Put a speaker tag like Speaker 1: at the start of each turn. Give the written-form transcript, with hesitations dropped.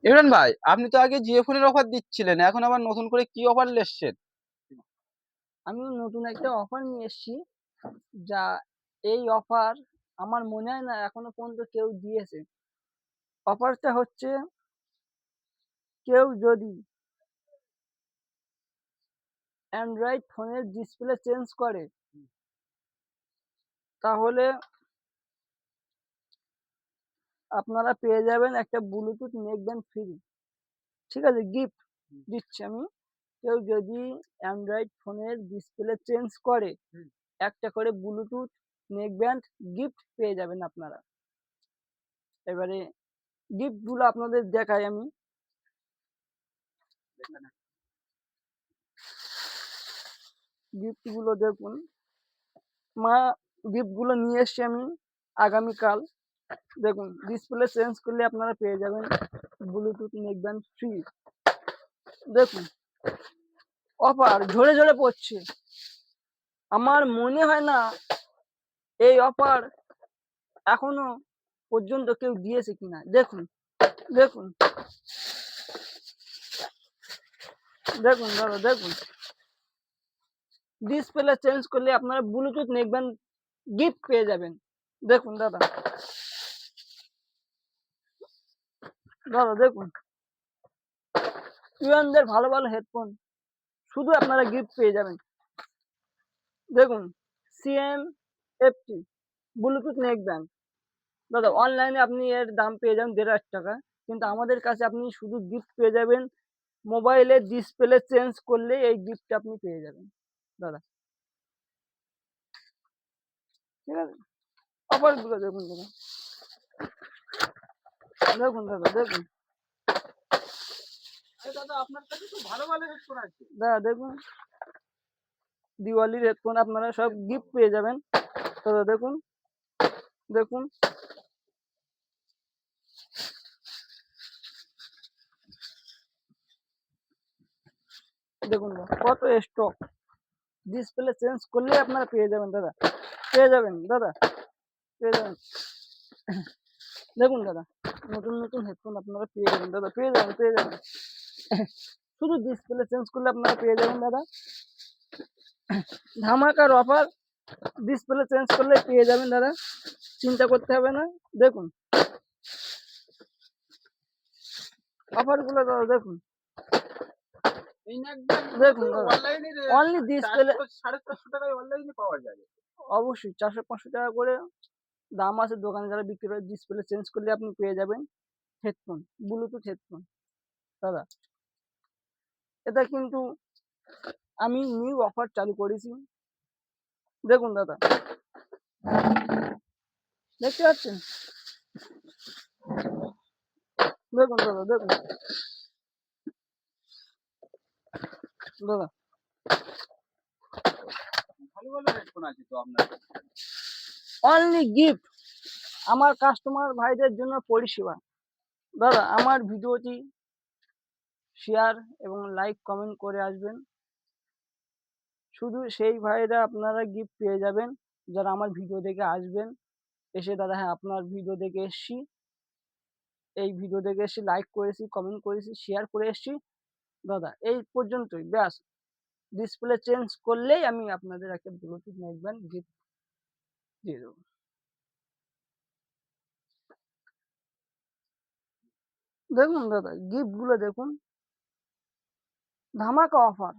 Speaker 1: ইমরান ভাই, আপনি তো আগে জিও ফোনের অফার দিচ্ছিলেন, এখন আবার নতুন করে কি অফার লেসছেন?
Speaker 2: আমি নতুন একটা অফার নিয়ে এসেছি। যা এই অফার আমার মনে হয় না এখনো পর্যন্ত কেউ দিয়েছে। অফারটা হচ্ছে, কেউ যদি অ্যান্ড্রয়েড ফোনের ডিসপ্লে চেঞ্জ করে তাহলে আপনারা পেয়ে যাবেন একটা ব্লুটুথ নেকব্যান্ড ফ্রি। ঠিক আছে, গিফট দিচ্ছি আমি। কেউ যদি অ্যান্ড্রয়েড ফোনের ডিসপ্লে চেঞ্জ করে একটা করে ব্লুটুথ নেকব্যান্ড গিফট পেয়ে যাবেন আপনারা। এবারে গিফট গুলো আপনাদের দেখাই আমি। গিফট গুলো দেখুন, গিফট গুলো নিয়ে এসছি আমি আগামীকাল। দেখুন, ডিসপ্লে চেঞ্জ করলে আপনারা পেয়ে যাবেন ব্লুটুথ নেকব্যান্ড ফ্রি। দেখুন, অফার ঝরে ঝরে পড়ছে। আমার মনে হয় না এই অফার এখনো পর্যন্ত কেউ দিয়েছে কিনা। দেখুন দেখুন দেখুন দাদা, দেখুন, ডিসপ্লে চেঞ্জ করলে আপনারা ব্লুটুথ নেকব্যান্ড গিফট পেয়ে যাবেন। দেখুন দাদা, দাদা দেখুন, ইউএনদের ভালো ভালো হেডফোন শুধু আপনারা গিফট পেয়ে যাবেন। দেখুন, CM50 ব্লুটুথ নেকব্যান্ড। দাদা, অনলাইনে আপনি এর দাম পেয়ে যাবেন 1,500 টাকা, কিন্তু আমাদের কাছে আপনি শুধু গিফট পেয়ে যাবেন। মোবাইলের ডিসপ্লে চেঞ্জ করলে এই গিফট আপনি পেয়ে যাবেন দাদা। ঠিক আছে, অফার গুলো দেখুন দাদা, দেখুন দাদা, দেখুন
Speaker 1: দাদা, আপনার কাছে তো ভালো ভালো হেডফোন আছে।
Speaker 2: দাদা, দেখুন, দিওয়ালির হেডফোন আপনারা সব গিফট পেয়ে যাবেন দাদা। দেখুন দেখুন দেখুন দাদা, কত স্টক। ডিসপ্লে চেঞ্জ করলে আপনারা পেয়ে যাবেন দাদা, পেয়ে যাবেন দাদা, পেয়ে যাবেন। দেখুন দাদা, নতুন নতুন হেডফোন আপনারা পেয়ে যাবেন দাদা, পেয়ে যাবেন, পেয়ে যাবেন। শুধু ডিসপ্লে চেঞ্জ করলে আপনারা পেয়ে যাবেন দাদা। ধামাকার অফার, ডিসপ্লে চেঞ্জ করলে পেয়ে যাবেন দাদা, চিন্তা করতে হবে না। দেখুন অফার গুলো দাদা, দেখুন দেখুন দাদা, অনলি ডিসপ্লে
Speaker 1: 450 টাকায় অনলাইনে পাওয়া যায়।
Speaker 2: অবশ্যই 400-500 টাকা করে দাম আছে দোকানে যারা বিক্রি করে। ডিসপ্লে চেঞ্জ করলে আপনি পেয়ে যাবেন হেডফোন, ব্লুটুথ হেডফোন দাদা। এটা কিন্তু আমি নিউ অফার চালু করেছি। দেখুন দাদা, দেখতে পাচ্ছেন? দেখুন দাদা, দেখুন দাদা,
Speaker 1: ভালো ভালো হেডফোন আছে তো আপনার।
Speaker 2: অনলি গিফট আমার কাস্টমার ভাইদের জন্য পরিষেবা। দাদা, আমার ভিডিওটি শেয়ার এবং লাইক কমেন্ট করে আসবেন। শুধু সেই ভাইরা আপনারা গিফট পেয়ে যাবেন যারা আমার ভিডিও দেখে আসবেন। এসে দাদা, হ্যাঁ আপনার ভিডিও দেখে এসছি, এই ভিডিও দেখে এসছি, লাইক করেছি, কমেন্ট করেছি, শেয়ার করে এসছি দাদা, এই পর্যন্তই ব্যাস। ডিসপ্লে চেঞ্জ করলেই আমি আপনাদের একটা ব্লুটুথ নেকব্যান্ড গিফট দিয়ে দেবো। দেখুন দাদা, গিফট গুলো দেখুন, ধামাকা অফার।